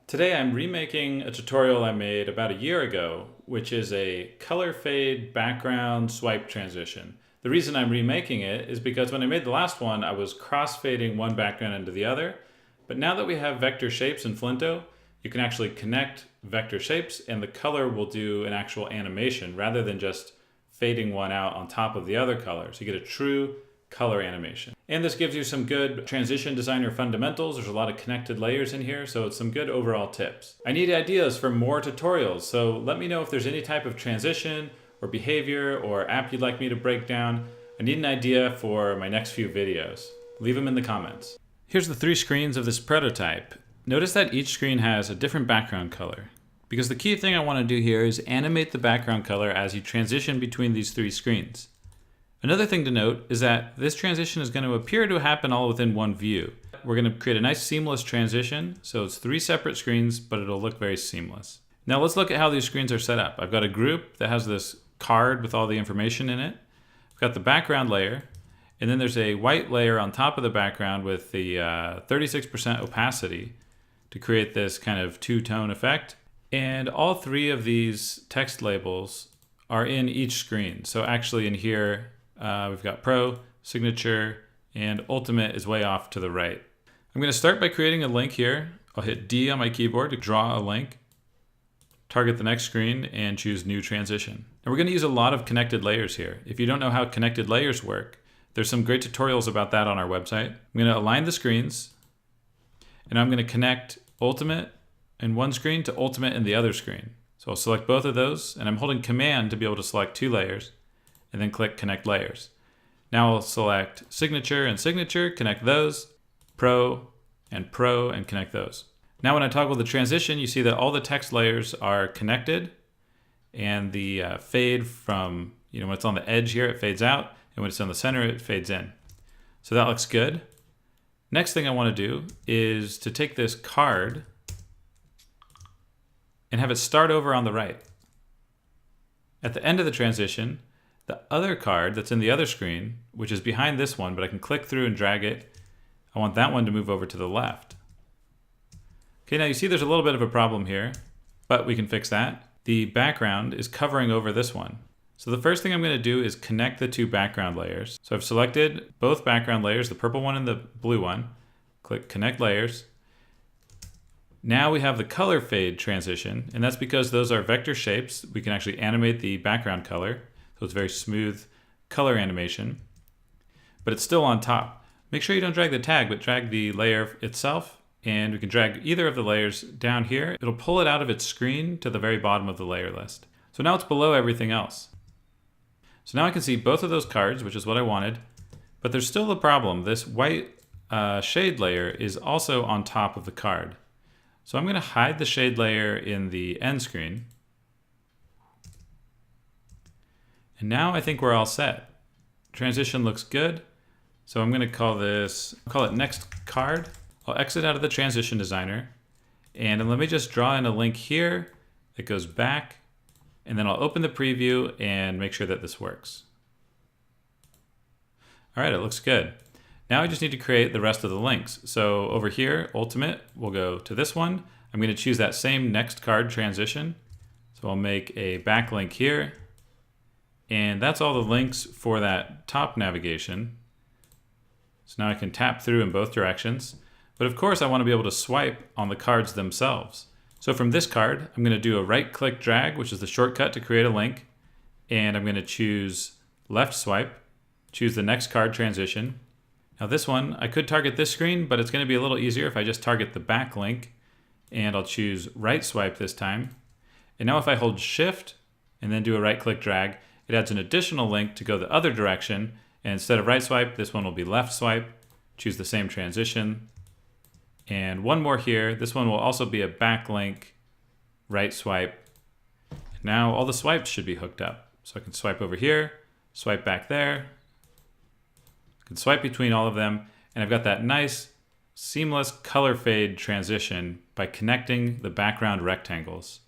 Today I'm remaking a tutorial I made about a year ago, which is a color fade background swipe transition. The reason I'm remaking it is because when I made the last one, I was cross-fading one background into the other. But now that we have vector shapes in Flinto, you can actually connect vector shapes and the color will do an actual animation rather than just fading one out on top of the other color. So you get a true color animation. And this gives you some good transition designer fundamentals. There's a lot of connected layers in here, so it's some good overall tips. I need ideas for more tutorials, so let me know if there's any type of transition or behavior or app you'd like me to break down. I need an idea for my next few videos. Leave them in the comments. Here's the 3 screens of this prototype. Notice that each screen has a different background color, because the key thing I want to do here is animate the background color as you transition between these 3 screens. Another thing to note is that this transition is going to appear to happen all within one view. We're going to create a nice seamless transition, so it's 3 separate screens, but it'll look very seamless. Now let's look at how these screens are set up. I've got a group that has this card with all the information in it. I've got the background layer, and then there's a white layer on top of the background with the 36% opacity to create this kind of two-tone effect. And all 3 of these text labels are in each screen. So actually in here, we've got Pro, Signature, and Ultimate is way off to the right. I'm going to start by creating a link here. I'll hit D on my keyboard to draw a link, target the next screen, and choose New Transition. And we're going to use a lot of connected layers here. If you don't know how connected layers work, there's some great tutorials about that on our website. I'm going to align the screens, and I'm going to connect Ultimate in one screen to Ultimate in the other screen. So I'll select both of those, and I'm holding Command to be able to select 2 layers, and then click Connect Layers. Now I'll select Signature and Signature, connect those, Pro, and connect those. Now when I toggle the transition, you see that all the text layers are connected, and the fade from, when it's on the edge here, it fades out, and when it's on the center, it fades in. So that looks good. Next thing I want to do is to take this card and have it start over on the right. At the end of the transition, the other card that's in the other screen, which is behind this one, but I can click through and drag it, I want that one to move over to the left. Okay, now you see there's a little bit of a problem here, but we can fix that. The background is covering over this one. So the first thing I'm going to do is connect the 2 background layers. So I've selected both background layers, the purple one and the blue one. Click Connect Layers. Now we have the color fade transition, and that's because those are vector shapes. We can actually animate the background color. So it's very smooth color animation, but it's still on top. Make sure you don't drag the tag, but drag the layer itself, and we can drag either of the layers down here. It'll pull it out of its screen to the very bottom of the layer list. So now it's below everything else. So now I can see both of those cards, which is what I wanted, but there's still a problem. This white shade layer is also on top of the card. So I'm going to hide the shade layer in the end screen. And now I think we're all set. Transition looks good. So I'm going to call it Next Card. I'll exit out of the Transition Designer. And let me just draw in a link here that goes back. And then I'll open the preview and make sure that this works. All right, it looks good. Now I just need to create the rest of the links. So over here, Ultimate, we'll go to this one. I'm going to choose that same Next Card transition. So I'll make a backlink here. And that's all the links for that top navigation. So now I can tap through in both directions. But of course I want to be able to swipe on the cards themselves. So from this card, I'm going to do a right-click drag, which is the shortcut to create a link. And I'm going to choose left swipe, choose the Next Card transition. Now this one, I could target this screen, but it's going to be a little easier if I just target the back link. And I'll choose right swipe this time. And now if I hold Shift and then do a right-click drag, it adds an additional link to go the other direction, and instead of right swipe, this one will be left swipe. Choose the same transition. And one more here. This one will also be a backlink, right swipe. Now all the swipes should be hooked up. So I can swipe over here, swipe back there. I can swipe between all of them, and I've got that nice, seamless color fade transition by connecting the background rectangles.